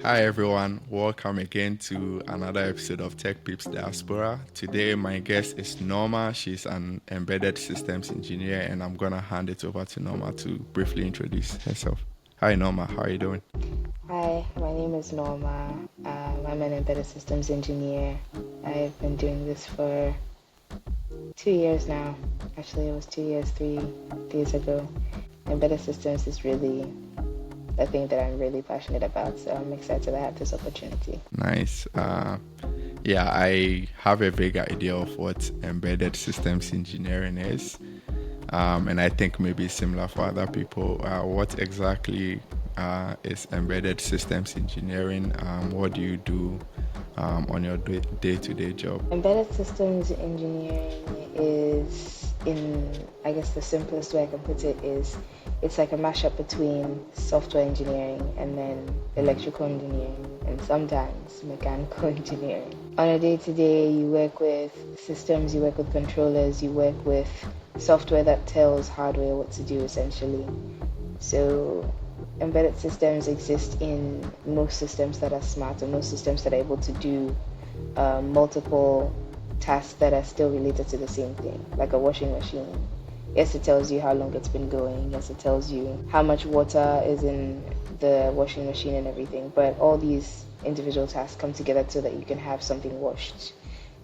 Hi everyone, welcome again to another episode of Tech Pips Diaspora. Today my guest is Norma. She's an embedded systems engineer and I'm gonna hand it over to Norma to briefly introduce herself. Hi Norma, how are you doing? Hi, my name is Norma. I'm an embedded systems engineer. I've been doing this for 2 years now. Actually, it was 2 years, 3 days ago. Embedded systems is really a thing that I'm really passionate about, so I'm excited that I have this opportunity. Nice. Yeah, I have a big idea of what embedded systems engineering is. And I think maybe similar for other people. What exactly is embedded systems engineering? What do you do on your day-to-day job? Embedded systems engineering is, I guess the simplest way I can put it is, it's like a mashup between software engineering and then electrical engineering and sometimes mechanical engineering. On a day-to-day, you work with systems, you work with controllers, you work with software that tells hardware what to do essentially. So embedded systems exist in most systems that are smart or most systems that are able to do multiple tasks that are still related to the same thing, like a washing machine. Yes, it tells you how long it's been going. Yes, it tells you how much water is in the washing machine and everything. But all these individual tasks come together so that you can have something washed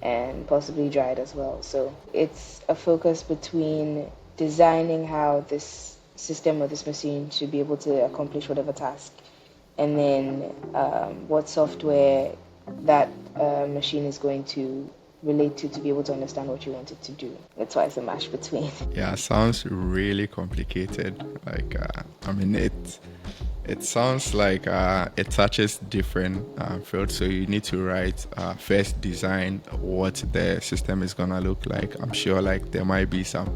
and possibly dried as well. So it's a focus between designing how this system or this machine should be able to accomplish whatever task, and then what software that machine is going to relate to be able to understand what you want it to do. That's why it's a mash between. Yeah, sounds really complicated. I mean, it sounds like it touches different fields. So you need to write first design what the system is gonna look like. I'm sure like there might be some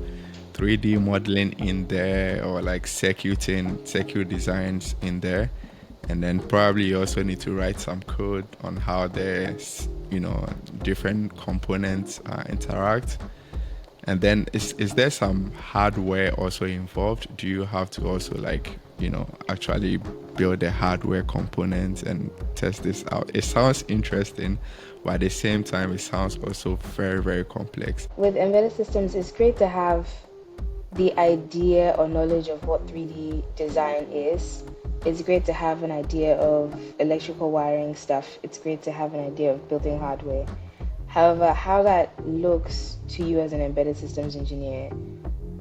3D modeling in there or like circuit designs in there. And then probably you also need to write some code on how the different components interact. And then is there some hardware also involved? Do you have to also actually build the hardware components and test this out? It sounds interesting, but at the same time it sounds also very, very complex. With embedded systems, it's great to have the idea or knowledge of what 3D design is. It's great to have an idea of electrical wiring stuff. It's great to have an idea of building hardware. However, how that looks to you as an embedded systems engineer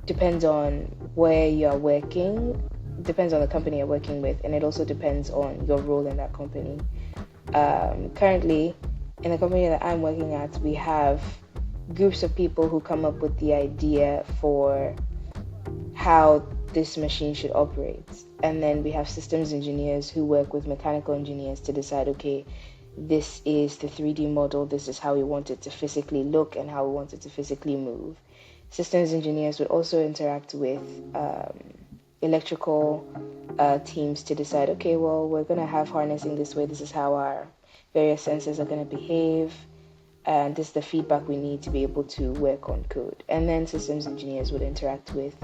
depends on where you're working, depends on the company you're working with, and it also depends on your role in that company. Currently, in the company that I'm working at, we have groups of people who come up with the idea for how this machine should operate. And then we have systems engineers who work with mechanical engineers to decide, okay, this is the 3D model, this is how we want it to physically look and how we want it to physically move. Systems engineers would also interact with electrical teams to decide, okay, well, we're going to have harnessing this way, this is how our various sensors are going to behave, and this is the feedback we need to be able to work on code. And then systems engineers would interact with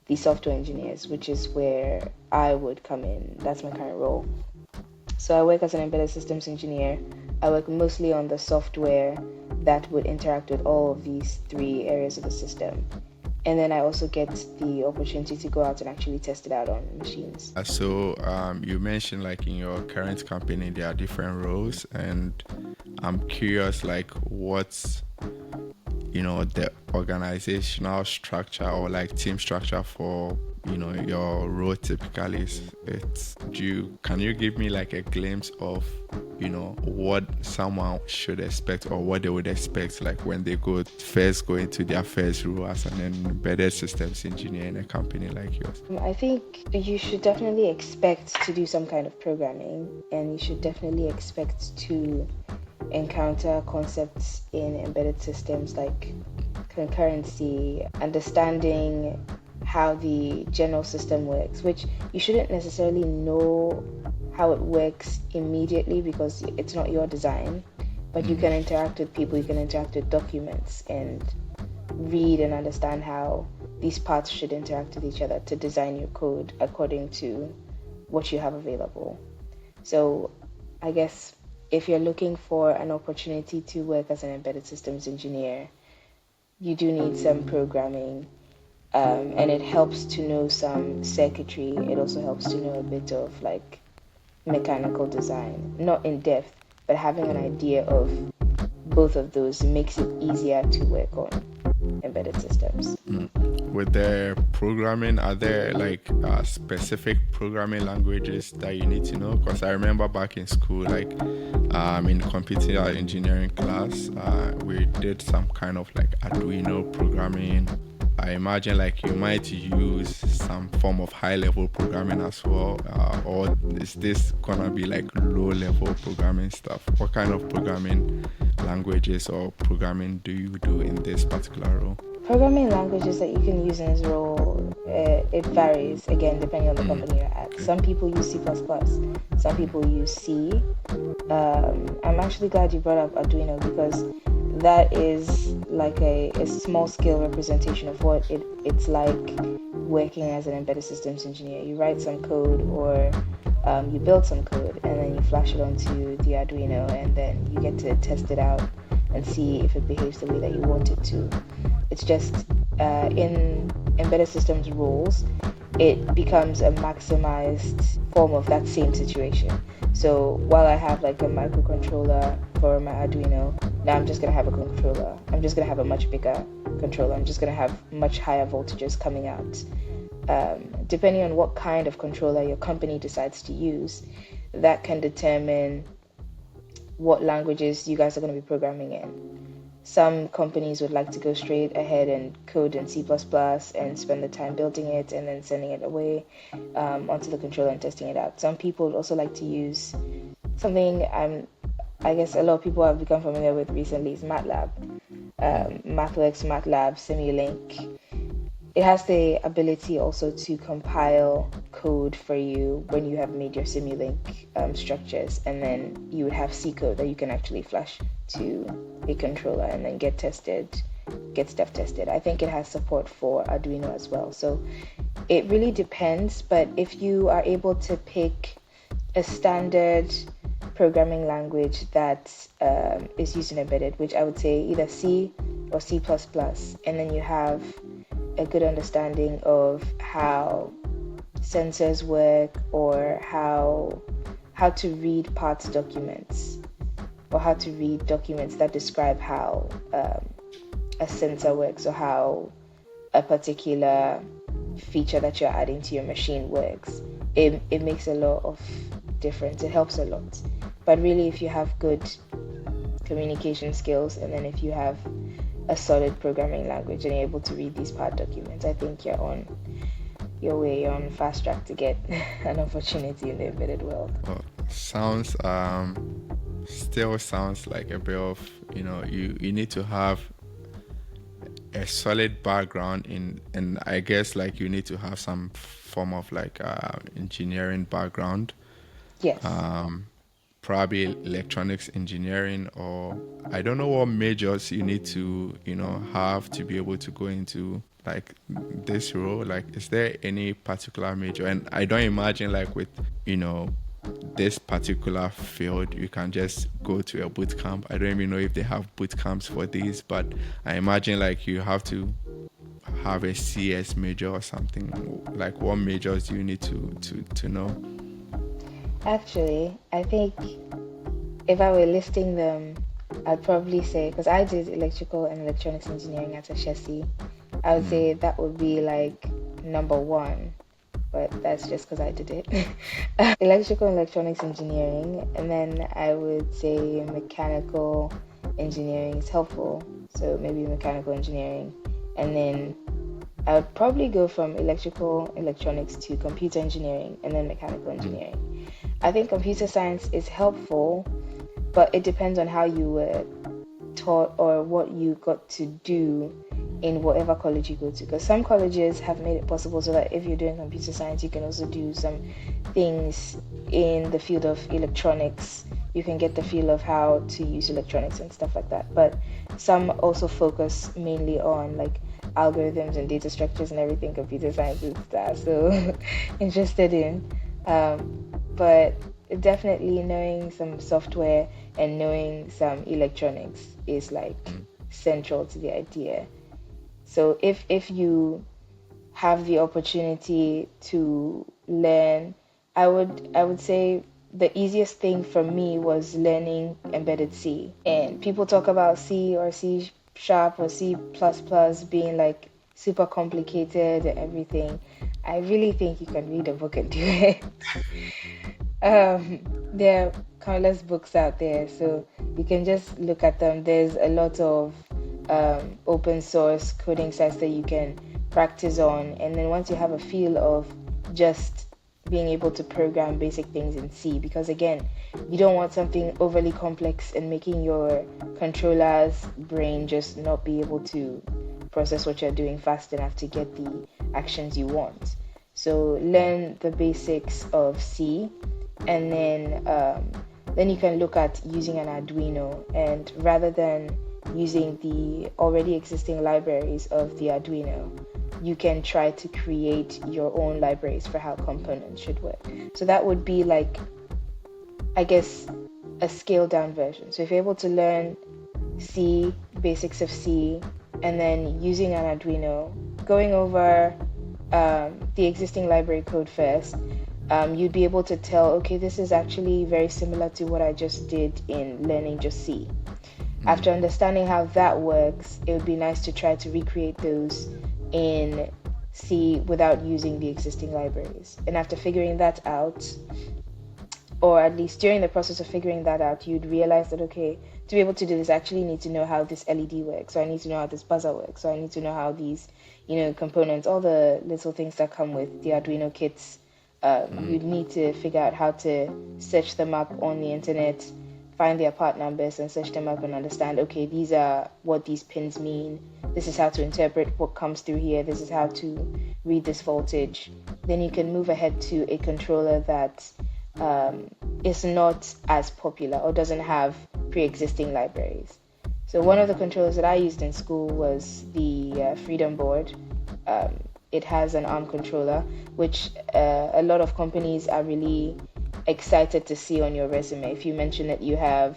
the software engineers, which is where I would come in. That's my current role. So I work as an embedded systems engineer. I work mostly on the software that would interact with all of these three areas of the system. And then I also get the opportunity to go out and actually test it out on machines. So you mentioned like in your current company there are different roles, and I'm curious like what's the organizational structure or like team structure for your role typically is. Can you give me like a glimpse of what someone should expect or what they would expect like when they go into their first role as an embedded systems engineer in a company like yours? I think you should definitely expect to do some kind of programming, and you should definitely expect to encounter concepts in embedded systems like concurrency, understanding how the general system works, which you shouldn't necessarily know how it works immediately because it's not your design, but you can interact with people, you can interact with documents and read and understand how these parts should interact with each other to design your code according to what you have available. So I guess if you're looking for an opportunity to work as an embedded systems engineer, you do need some programming, and it helps to know some circuitry. It also helps to know a bit of like mechanical design, not in depth, but having an idea of both of those makes it easier to work on embedded systems. With the programming, are there like specific programming languages that you need to know? Because I remember back in school, like in computer engineering class, we did some kind of like Arduino programming. I imagine like you might use some form of high level programming as well, or is this gonna be like low level programming stuff? What kind of programming languages or programming do you do in this particular role? Programming languages that you can use in this role, it varies again depending on the company you're at. Okay. Some people use C++, some people use C. I'm actually glad you brought up Arduino because that is like a small scale representation of what it's like working as an embedded systems engineer. You write some code or you build some code and then you flash it onto the Arduino and then you get to test it out and see if it behaves the way that you want it to. It's just in embedded systems roles, it becomes a maximized form of that same situation. So while I have like a microcontroller for my Arduino, now I'm just going to have a controller. I'm just going to have a much bigger controller. I'm just going to have much higher voltages coming out. Depending on what kind of controller your company decides to use, that can determine what languages you guys are going to be programming in. Some companies would like to go straight ahead and code in C++ and spend the time building it and then sending it away onto the controller and testing it out. Some people would also like to use something I guess a lot of people have become familiar with recently is MATLAB. MathWorks, MATLAB, Simulink. It has the ability also to compile code for you when you have made your Simulink structures, and then you would have C code that you can actually flash to a controller and then get stuff tested. I think it has support for Arduino as well. So it really depends, but if you are able to pick a standard programming language that is used in embedded, which I would say either C or C++, and then you have a good understanding of how sensors work or how to read parts documents or how to read documents that describe how a sensor works or how a particular feature that you're adding to your machine works. It makes a lot of difference. It helps a lot. But really, if you have good communication skills and then if you have a solid programming language and you're able to read these part documents, I think you're on your way, you're on fast track to get an opportunity in the embedded world. Well, sounds still sounds like a bit of, you need to have a solid background in, and I guess like you need to have some form of like engineering background, Yes. probably electronics engineering, or I don't know what majors you need to have to be able to go into like this role. Like, is there any particular major? And I don't imagine like with this particular field you can just go to a boot camp. I don't even know if they have boot camps for these, but I imagine like you have to have a CS major or something. Like, what majors do you need to know? Actually, I think if I were listing them, I'd probably say, because I did electrical and electronics engineering at Ashesi, I would say that would be like number one, but that's just because I did it. Electrical and electronics engineering, and then I would say mechanical engineering is helpful, so maybe mechanical engineering, and then I would probably go from electrical electronics to computer engineering and then mechanical engineering. I think computer science is helpful, but it depends on how you were taught or what you got to do in whatever college you go to, because some colleges have made it possible so that if you're doing computer science you can also do some things in the field of electronics. You can get the feel of how to use electronics and stuff like that, but some also focus mainly on like algorithms and data structures and everything computer science is that so interested in, but definitely knowing some software and knowing some electronics is like Mm. central to the idea. So if you have the opportunity to learn, I would say the easiest thing for me was learning embedded C. And people talk about C or C sharp or C plus plus being like super complicated and everything. I really think you can read a book and do it. There are countless books out there, so you can just look at them. There's a lot of open source coding sites that you can practice on, and then once you have a feel of just being able to program basic things in C, because again, you don't want something overly complex and making your controller's brain just not be able to process what you're doing fast enough to get the actions you want. So learn the basics of C, and then you can look at using an Arduino, and rather than using the already existing libraries of the Arduino, you can try to create your own libraries for how components should work. So that would be like, I guess, a scaled down version. So if you're able to learn C, basics of C, and then using an Arduino, going over the existing library code first, you'd be able to tell, okay, this is actually very similar to what I just did in learning just C. Mm. After understanding how that works, it would be nice to try to recreate those in C without using the existing libraries. And after figuring that out, or at least during the process of figuring that out, you'd realize that, okay, to be able to do this, I actually need to know how this LED works. So I need to know how this buzzer works. So I need to know how these, components, all the little things that come with the Arduino kits, you'd need to figure out how to search them up on the internet, find their part numbers and search them up and understand, okay, these are what these pins mean. This is how to interpret what comes through here. This is how to read this voltage. Then you can move ahead to a controller that is not as popular or doesn't have pre-existing libraries. So one of the controllers that I used in school was the Freedom Board. It has an ARM controller, which a lot of companies are really excited to see on your resume. If you mention that you have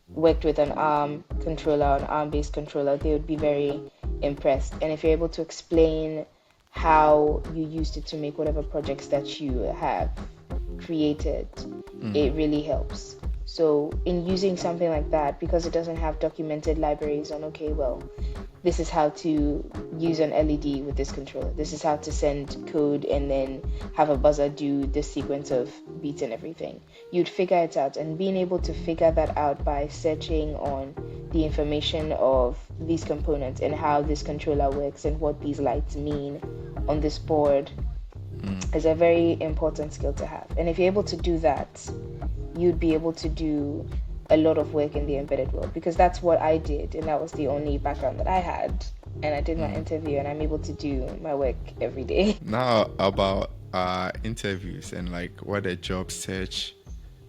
worked with an ARM controller, an ARM-based controller, they would be very impressed. And if you're able to explain how you used it to make whatever projects that you have created, it really helps. So in using something like that, because it doesn't have documented libraries on, okay, well, this is how to use an LED with this controller. This is how to send code and then have a buzzer do this sequence of beats and everything. You'd figure it out, and being able to figure that out by searching on the information of these components and how this controller works and what these lights mean on this board is a very important skill to have. And if you're able to do that, you'd be able to do a lot of work in the embedded world, because that's what I did, and that was the only background that I had. And I did my interview, and I'm able to do my work every day. Now about interviews and like what a job search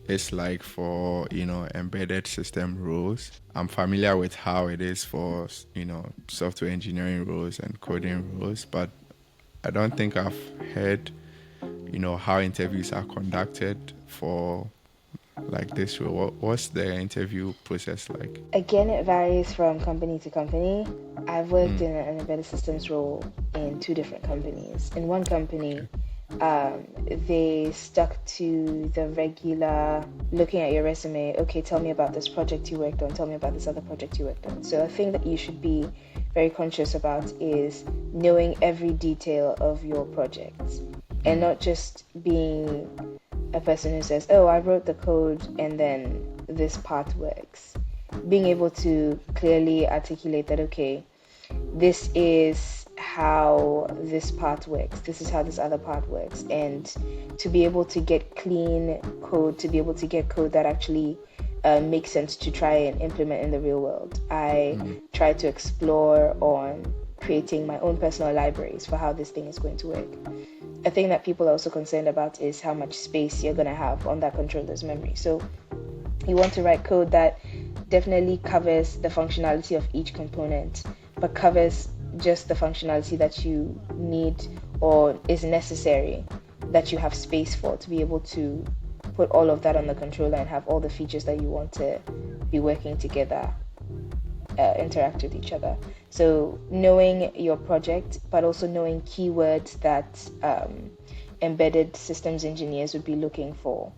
is like for embedded system roles. I'm familiar with how it is for software engineering roles and coding roles, but I don't think I've heard how interviews are conducted for like this role. What's the interview process like? Again, it varies from company to company. I've worked in an embedded systems role in two different companies. In one company, they stuck to the regular looking at your resume. Okay, tell me about this project you worked on. Tell me about this other project you worked on. So a thing that you should be very conscious about is knowing every detail of your project, and not just being a person who says, oh, I wrote the code and then this part works. Being able to clearly articulate that, okay, this is how this part works, this is how this other part works, and to be able to get clean code, to be able to get code that actually makes sense to try and implement in the real world. I try to explore on creating my own personal libraries for how this thing is going to work. A thing that people are also concerned about is how much space you're going to have on that controller's memory. So you want to write code that definitely covers the functionality of each component, but covers just the functionality that you need or is necessary, that you have space for, to be able to put all of that on the controller and have all the features that you want to be working together interact with each other. So knowing your project, but also knowing keywords that embedded systems engineers would be looking for.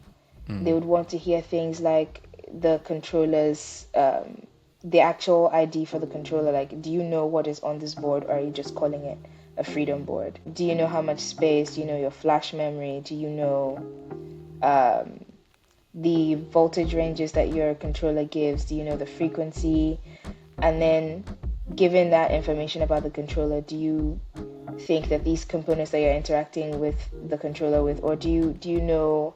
They would want to hear things like the controllers, the actual ID for the controller. Like, do you know what is on this board, or are you just calling it a freedom board? Do you know how much space? Do you know your flash memory? Do you know the voltage ranges that your controller gives? Do you know the frequency? And then, given that information about the controller, do you think that these components that you're interacting with the controller with, or do you know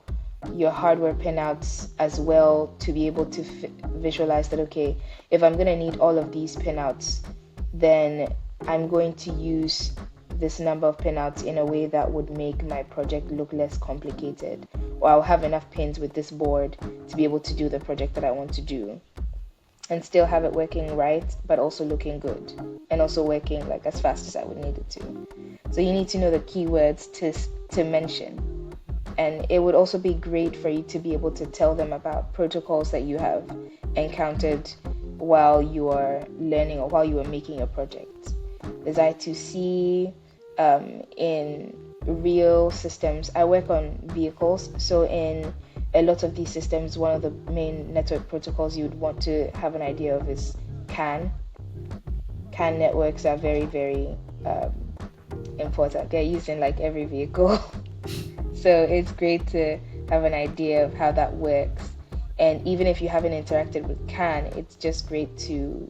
your hardware pinouts as well, to be able to visualize that, okay, if I'm going to need all of these pinouts, then I'm going to use this number of pinouts in a way that would make my project look less complicated, or I'll have enough pins with this board to be able to do the project that I want to do and still have it working right, but also looking good, and also working like as fast as I would need it to. So you need to know the keywords to mention. And it would also be great for you to be able to tell them about protocols that you have encountered while you are learning or while you are making your project. There's I2C in real systems. I work on vehicles, so in a lot of these systems, one of the main network protocols you would want to have an idea of is CAN. CAN networks are very, very important. They're used in like every vehicle. So it's great to have an idea of how that works. And even if you haven't interacted with CAN, it's just great to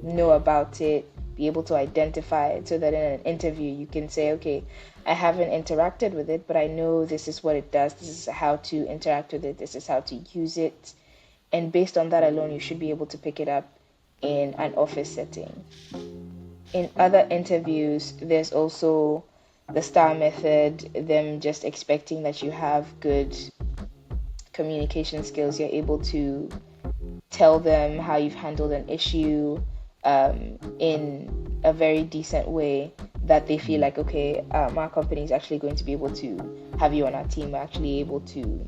know about it, be able to identify it, so that in an interview you can say, okay, I haven't interacted with it, but I know this is what it does, this is how to interact with it, this is how to use it. And based on that alone, you should be able to pick it up in an office setting. In other interviews, there's also the STAR method, them just expecting that you have good communication skills. You're able to tell them how you've handled an issue in a very decent way, that they feel like, okay, our company is actually going to be able to have you on our team. We're actually able to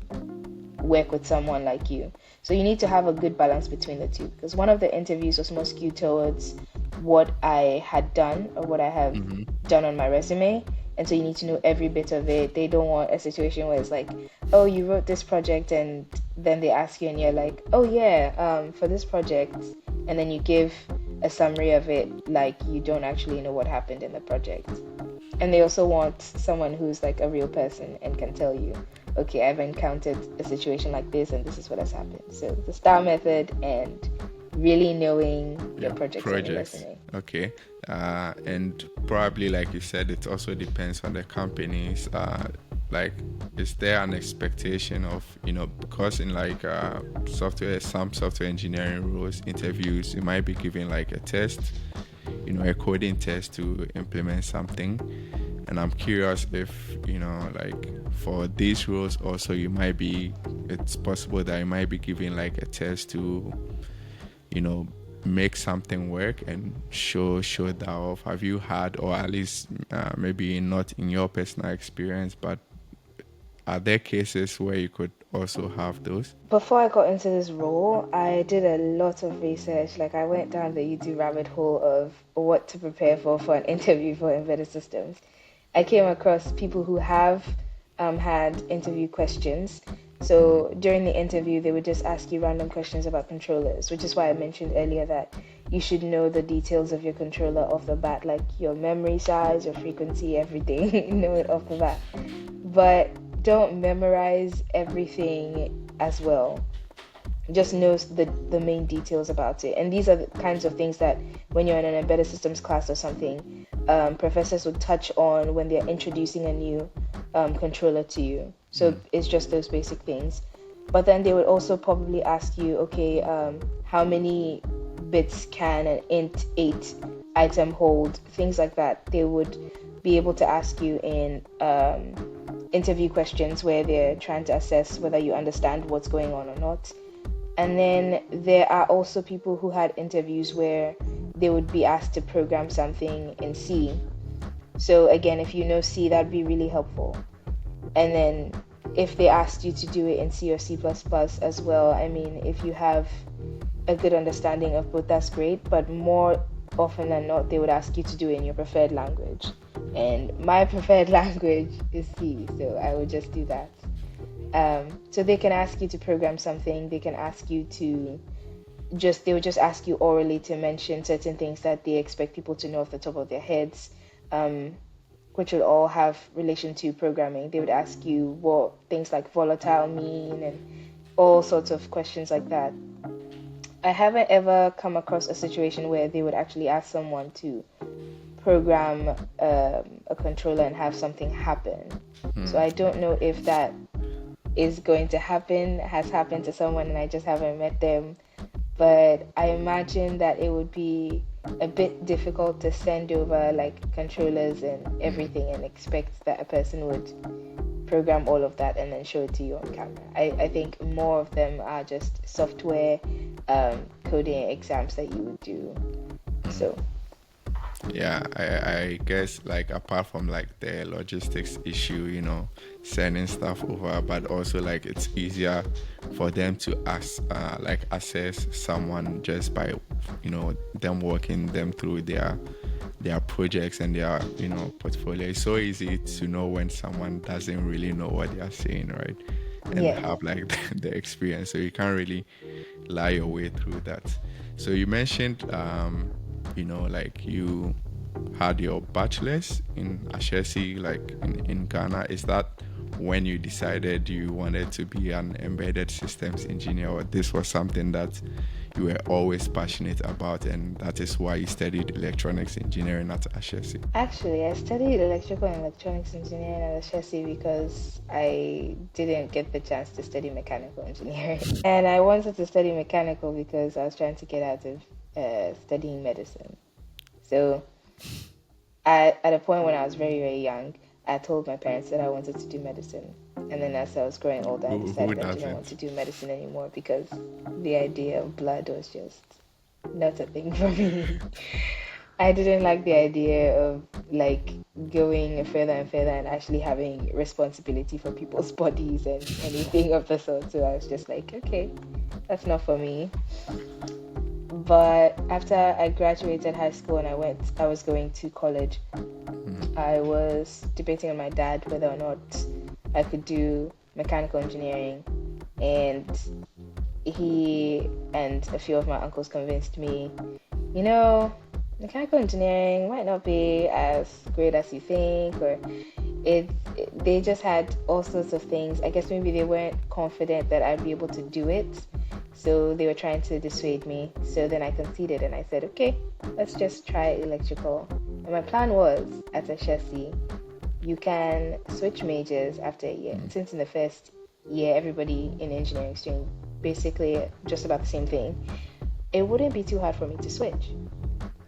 work with someone like you. So you need to have a good balance between the two, because one of the interviews was more skewed towards what I had done or what I have done on my resume. And so you need to know every bit of it. They don't want a situation where it's like, oh, you wrote this project, and then they ask you and you're like, oh yeah, for this project. And then you give a summary of it like you don't actually know what happened in the project. And they also want someone who's like a real person and can tell you, okay, I've encountered a situation like this and this is what has happened. So the STAR method and really knowing your projects and your resume. Okay. And probably, like you said, it also depends on the companies. Like, is there an expectation of, because in like some software engineering roles, interviews, you might be given like a test, a coding test to implement something. And I'm curious if, like for these roles also, it's possible that you might be given like a test to, make something work and show that off. Have you had, or at least maybe not in your personal experience, but are there cases where you could also have those? Before I got into this role, I did a lot of research. Like, I went down the YouTube rabbit hole of what to prepare for an interview for embedded systems. I came across people who have had interview questions. So during the interview, they would just ask you random questions about controllers, which is why I mentioned earlier that you should know the details of your controller off the bat, like your memory size, your frequency, everything. Know it off the bat. But don't memorize everything as well. Just know the main details about it. And these are the kinds of things that when you're in an embedded systems class or something, professors would touch on when they're introducing a new controller to you. So it's just those basic things. But then they would also probably ask you, okay, how many bits can an int 8 item hold? Things like that. They would be able to ask you in interview questions where they're trying to assess whether you understand what's going on or not. And then there are also people who had interviews where they would be asked to program something in C. So again, if you know C, that'd be really helpful. And then if they asked you to do it in C or C++ as well, I mean, if you have a good understanding of both, that's great. But more often than not, they would ask you to do it in your preferred language. And my preferred language is C, so I would just do that. So they can ask you to program something, they can ask you to they would just ask you orally to mention certain things that they expect people to know off the top of their heads, which would all have relation to programming. They would ask you what things like volatile mean and all sorts of questions like that. I haven't ever come across a situation where they would actually ask someone to program a controller and have something happen. So I don't know if that is going to happen, has happened to someone, and I just haven't met them. But I imagine that it would be a bit difficult to send over like controllers and everything and expect that a person would program all of that and then show it to you on camera. I think more of them are just software coding exams that you would do. So Yeah, I guess like apart from like the logistics issue, sending stuff over, but also like it's easier for them to like assess someone just by them walking them through their projects and their portfolio. It's so easy to know when someone doesn't really know what they are saying, right? And yes. have like the experience, so you can't really lie your way through that. So you mentioned like you had your bachelor's in Ashesi, like in Ghana. Is that when you decided you wanted to be an embedded systems engineer, or this was something that you were always passionate about and that is why you studied electronics engineering at Ashesi? Actually, I studied electrical and electronics engineering at Ashesi because I didn't get the chance to study mechanical engineering. And I wanted to study mechanical because I was trying to get out of studying medicine. So at a point when I was very, very young, I told my parents that I wanted to do medicine. And then as I was growing older, I Who decided I didn't want to doesn't? do medicine anymore because the idea of blood was just not a thing for me. I didn't like the idea of like going further and further and actually having responsibility for people's bodies and anything of the sort. So I was just like, okay, that's not for me. But after I graduated high school and I was going to college, I was debating with my dad whether or not I could do mechanical engineering. And he and a few of my uncles convinced me, mechanical engineering might not be as great as you think, or they just had all sorts of things. I guess maybe they weren't confident that I'd be able to do it. So they were trying to dissuade me. So then I conceded and I said, okay, let's just try electrical. And my plan was at Ashesi, you can switch majors after a year. Since in the first year, everybody in engineering is doing basically just about the same thing, it wouldn't be too hard for me to switch.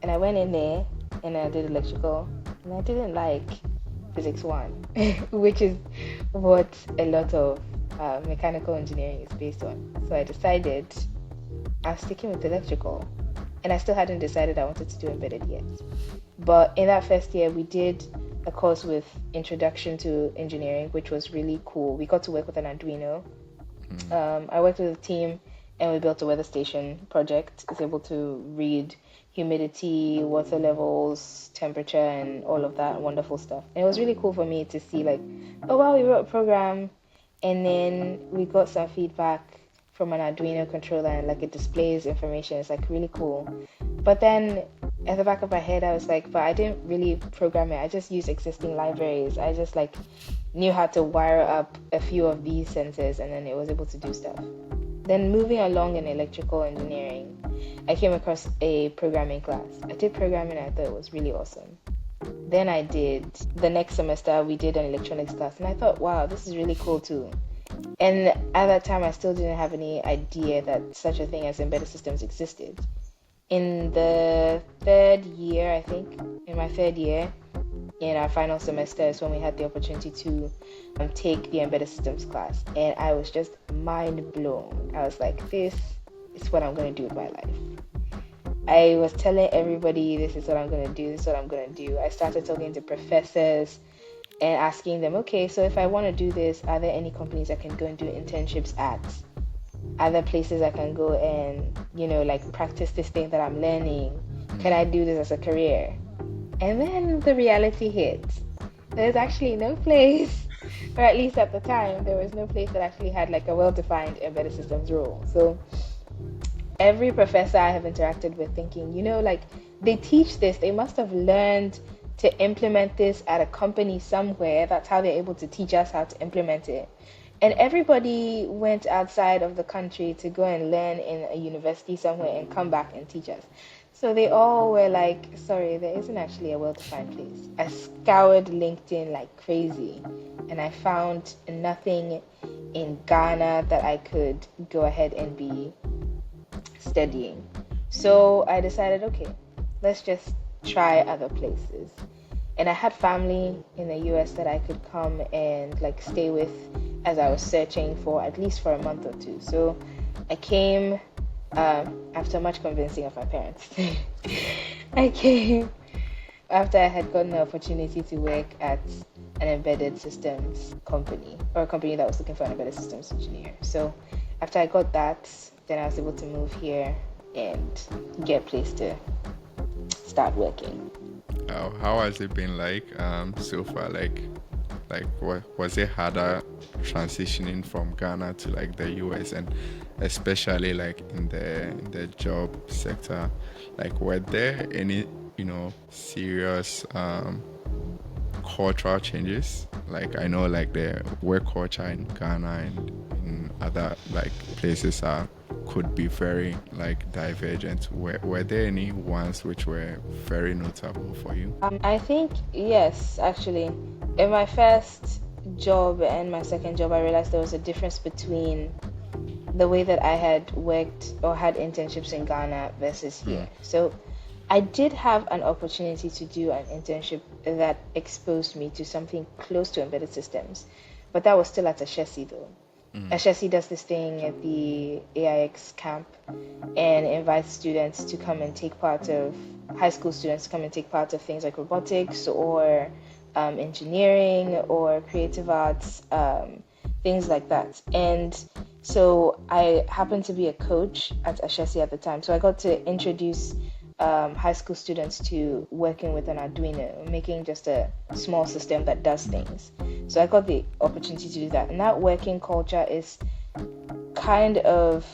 And I went in there and I did electrical, and I didn't like physics 1, which is what a lot of mechanical engineering is based on. So I decided I'm sticking with electrical, and I still hadn't decided I wanted to do embedded yet. But in that first year, we did a course with Introduction to Engineering, which was really cool. We got to work with an Arduino. I worked with a team and we built a weather station project. It's able to read humidity, water levels, temperature, and all of that wonderful stuff. And it was really cool for me to see like, oh wow, we wrote a program, and then we got some feedback from an Arduino controller and like it displays information. It's like really cool. But then at the back of my head, I was like, but I didn't really program it. I just used existing libraries. I just like knew how to wire up a few of these sensors and then it was able to do stuff. Then moving along in electrical engineering, I came across a programming class. I did programming and I thought it was really awesome. Then I did, the next semester, we did an electronics class and I thought, wow, this is really cool too. And at that time, I still didn't have any idea that such a thing as embedded systems existed. In the third year, I think, in my third year, in our final semester is when we had the opportunity to take the embedded systems class. And I was just mind blown. I was like, this is what I'm going to do with my life. I was telling everybody, this is what I'm going to do, this is what I'm going to do. I started talking to professors, and asking them, okay, so if I want to do this, are there any companies I can go and do internships at? Other places I can go and, like practice this thing that I'm learning? Can I do this as a career? And then the reality hit. There's actually no place, or at least at the time, there was no place that actually had like a well-defined embedded systems role. So every professor I have interacted with thinking, like they teach this, they must have learned to implement this at a company somewhere. That's how they're able to teach us how to implement it. And everybody went outside of the country to go and learn in a university somewhere and come back and teach us. So they all were like, sorry, there isn't actually a well-defined place. I scoured LinkedIn like crazy and I found nothing in Ghana that I could go ahead and be studying. So I decided, okay, let's just try other places. And I had family in the US that I could come and like stay with as I was searching for at least for a month or two. So I came after much convincing of my parents. I came after I had gotten the opportunity to work at an embedded systems company, or a company that was looking for an embedded systems engineer. So after I got that, then I was able to move here and get a place to start working. How has it been like so far? What was it harder transitioning from Ghana to like the US, and especially like in the job sector? Like, were there any serious cultural changes? Like, I know like the work culture in Ghana and in other like places are could be very like divergent. Were there any ones which were very notable for you? I think, yes, actually. In my first job and my second job, I realized there was a difference between the way that I had worked or had internships in Ghana versus here. So I did have an opportunity to do an internship that exposed me to something close to embedded systems, but that was still at Ashesi though. Ashesi does this thing at the AIX camp and invites students to come and take part of, high school students to come and take part of things like robotics or engineering or creative arts, things like that. And so I happened to be a coach at Ashesi at the time. So I got to introduce high school students to working with an Arduino, making just a small system that does things. So I got the opportunity to do that. And that working culture is kind of,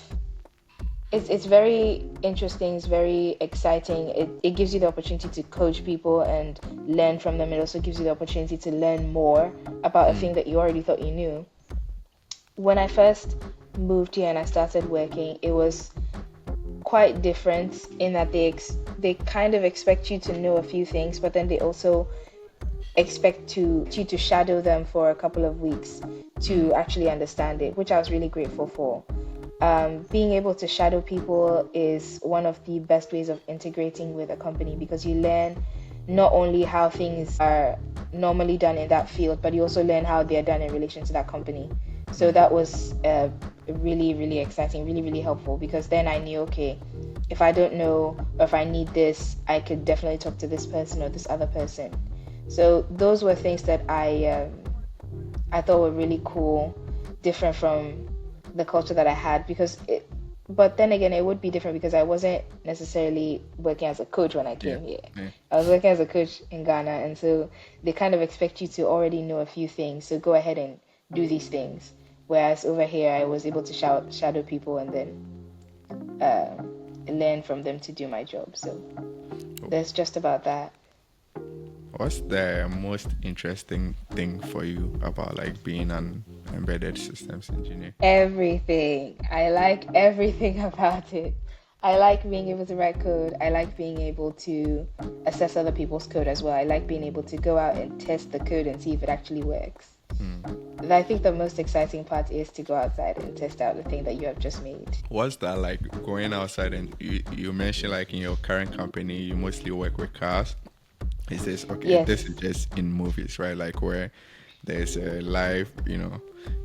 it's very interesting, it's very exciting. It gives you the opportunity to coach people and learn from them. It also gives you the opportunity to learn more about a thing that you already thought you knew. When I first moved here and I started working, it was quite different in that they kind of expect you to know a few things, but then they also expect you to shadow them for a couple of weeks to actually understand it, which I was really grateful for. Being able to shadow people is one of the best ways of integrating with a company, because you learn not only how things are normally done in that field, but you also learn how they're done in relation to that company. So that was really, really exciting, really, really helpful, because then I knew, okay, if I don't know or if I need this, I could definitely talk to this person or this other person. So those were things that I thought were really cool, different from the culture that I had, but then again, it would be different because I wasn't necessarily working as a coach when I came here. I was working as a coach in Ghana, and so they kind of expect you to already know a few things, so go ahead and do these things. Whereas over here, I was able to shadow people and then learn from them to do my job. So that's just about that. What's the most interesting thing for you about like being an embedded systems engineer? Everything. I like everything about it. I like being able to write code. I like being able to assess other people's code as well. I like being able to go out and test the code and see if it actually works. I think the most exciting part is to go outside and test out the thing that you have just made. What's that like going outside? And you mentioned like in your current company, you mostly work with cars. It says, okay, Yes. this is just in movies, right? Like where there's a live,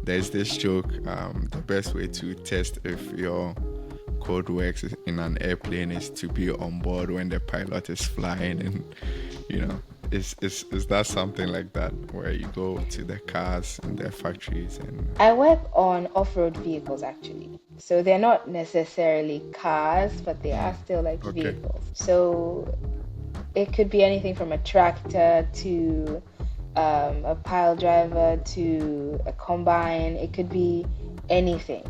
there's this joke, the best way to test if your code works in an airplane is to be on board when the pilot is flying, and Is that something like that where you go to the cars in their factories and I work on off-road vehicles actually. So they're not necessarily cars, but they are still like okay. vehicles. So it could be anything from a tractor to a pile driver to a combine. It could be anything.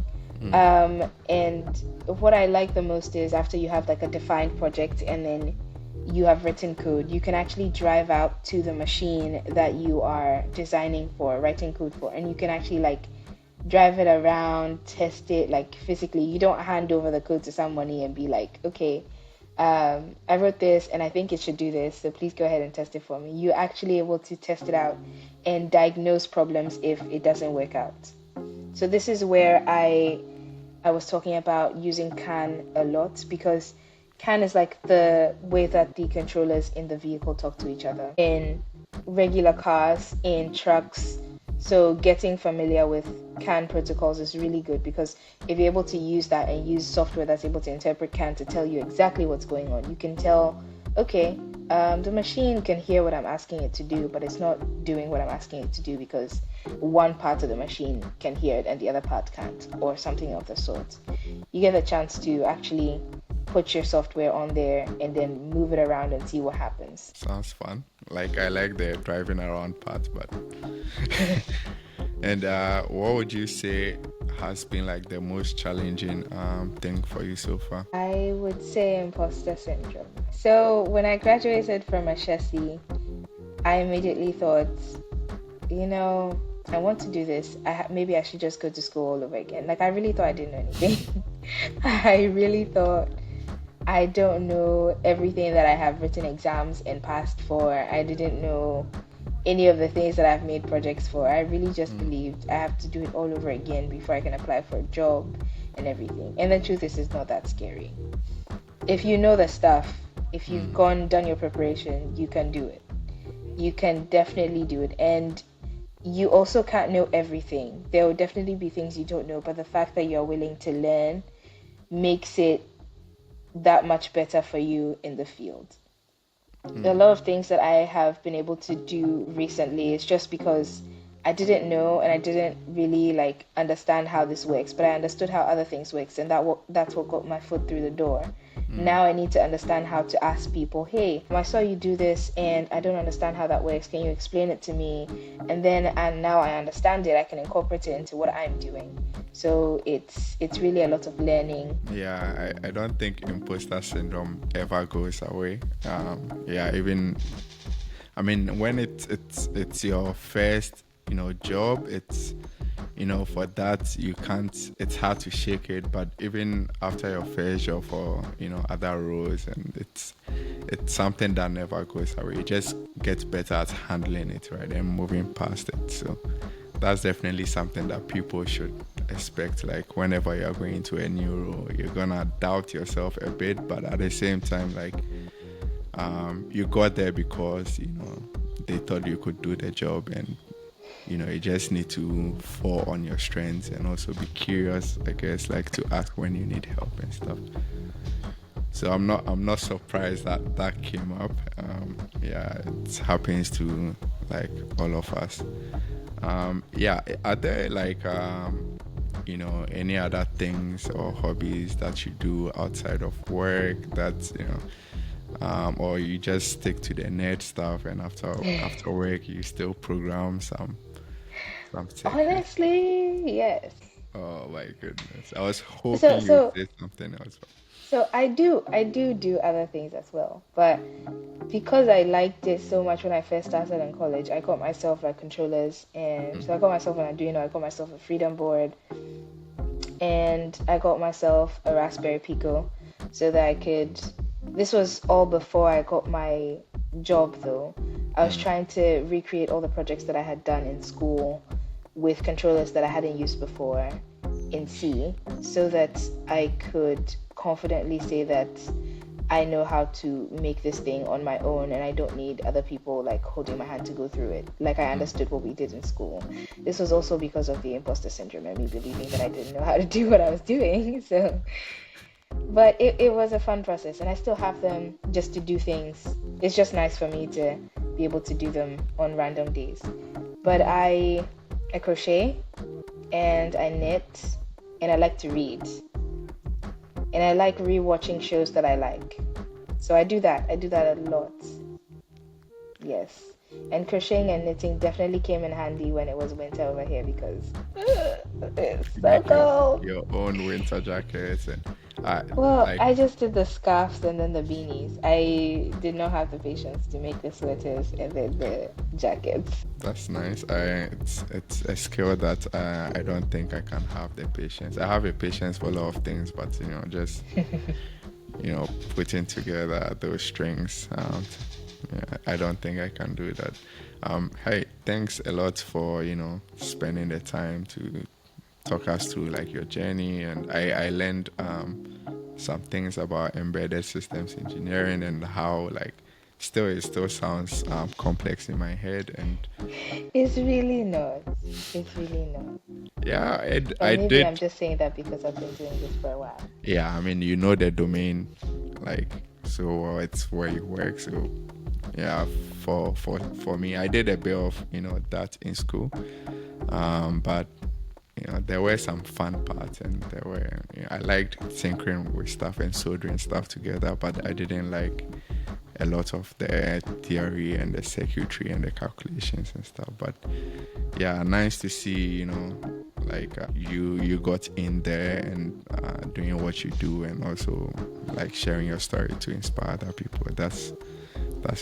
And what I like the most is after you have like a defined project and then you have written code, you can actually drive out to the machine that you are designing for, writing code for, and you can actually like drive it around, test it like physically. You don't hand over the code to somebody and be like, okay, I wrote this and I think it should do this, so please go ahead and test it for me. You're actually able to test it out and diagnose problems if it doesn't work out. So this is where I was talking about using CAN a lot because CAN is like the way that the controllers in the vehicle talk to each other. In regular cars, in trucks, so getting familiar with CAN protocols is really good because if you're able to use that and use software that's able to interpret CAN to tell you exactly what's going on, you can tell, okay, the machine can hear what I'm asking it to do, but it's not doing what I'm asking it to do because one part of the machine can hear it and the other part can't, or something of the sort. You get a chance to actually put your software on there and then move it around and see what happens. Sounds fun. Like I like the driving around part, but and what would you say has been like the most challenging thing for you so far? I would say imposter syndrome. So when I graduated from Ashesi, I immediately thought, you know, I want to do this. Maybe I should just go to school all over again. Like I really thought I didn't know anything. I really thought I don't know everything that I have written exams and passed for. I didn't know any of the things that I've made projects for. I really just believed I have to do it all over again before I can apply for a job and everything. And the truth is, it's not that scary. If you know the stuff, if you've done your preparation, you can do it. You can definitely do it. And you also can't know everything. There will definitely be things you don't know, but the fact that you're willing to learn makes it that much better for you in the field. A lot of things that I have been able to do recently is just because I didn't know and I didn't really like understand how this works, but I understood how other things works, and that's what got my foot through the door. Now I need to understand how to ask people, hey, I saw you do this and I don't understand how that works. Can you explain it to me? And now I understand it. I can incorporate it into what I'm doing. So it's really a lot of learning. Yeah, I don't think imposter syndrome ever goes away. Yeah, even I mean when it's your first, job, it's for that you can't, it's hard to shake it, but even after your first job or other roles, and it's something that never goes away. You just get better at handling it, right, and moving past it. So that's definitely something that people should expect. Like whenever you're going into a new role, you're gonna doubt yourself a bit, but at the same time, like you got there because they thought you could do the job, and you just need to fall on your strengths and also be curious, I guess, like to ask when you need help and stuff. So I'm not surprised that that came up. Yeah, it happens to like all of us. Yeah, are there like any other things or hobbies that you do outside of work that or you just stick to the nerd stuff, and after work you still program some tech and stuff? Honestly, yes. Oh my goodness, I was So hoping you would so say something else. so I do other things as well, but because I liked it so much when I first started in college, I got myself like controllers, and so I got myself an Arduino, I got myself a Freedom board, and I got myself a Raspberry Pico so that I could. This was all before I got my job though. I was trying to recreate all the projects that I had done in school with controllers that I hadn't used before in C so that I could confidently say that I know how to make this thing on my own and I don't need other people like holding my hand to go through it. Like I understood what we did in school. This was also because of the imposter syndrome and me believing that I didn't know how to do what I was doing. So, but it was a fun process and I still have them just to do things. It's just nice for me to be be able to do them on random days. But I crochet and I knit and I like to read and I like rewatching shows that I like. So I do that. I do that a lot. Yes. And crocheting and knitting definitely came in handy when it was winter over here because it's You so make your cold. own winter jackets and I Well, like I just did the scarves and then the beanies. I did not have the patience to make the sweaters and then the jackets. that's nice. It's a skill that I don't think I can have the patience. I have a patience for a lot of things, but just putting together those strings. Yeah, I don't think I can do that. Hey, thanks a lot for spending the time to talk us through like your journey, and I learned some things about embedded systems engineering and how like still it still sounds complex in my head, and It's really not. It's really not. yeah, Or I maybe I'm did. just saying that because I've been doing this for a while. Yeah, I mean, the domain, like, so well, it's where you work. So, yeah, for me, I did a bit of that in school, but there were some fun parts, and there were I liked tinkering with stuff and soldering stuff together, but I didn't like a lot of the theory and the circuitry and the calculations and stuff. But yeah, nice to see like you got in there and doing what you do, and also like sharing your story to inspire other people. That's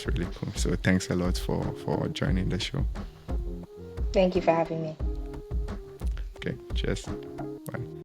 really cool. So thanks a lot for joining the show. Thank you for having me. Okay, cheers. Bye.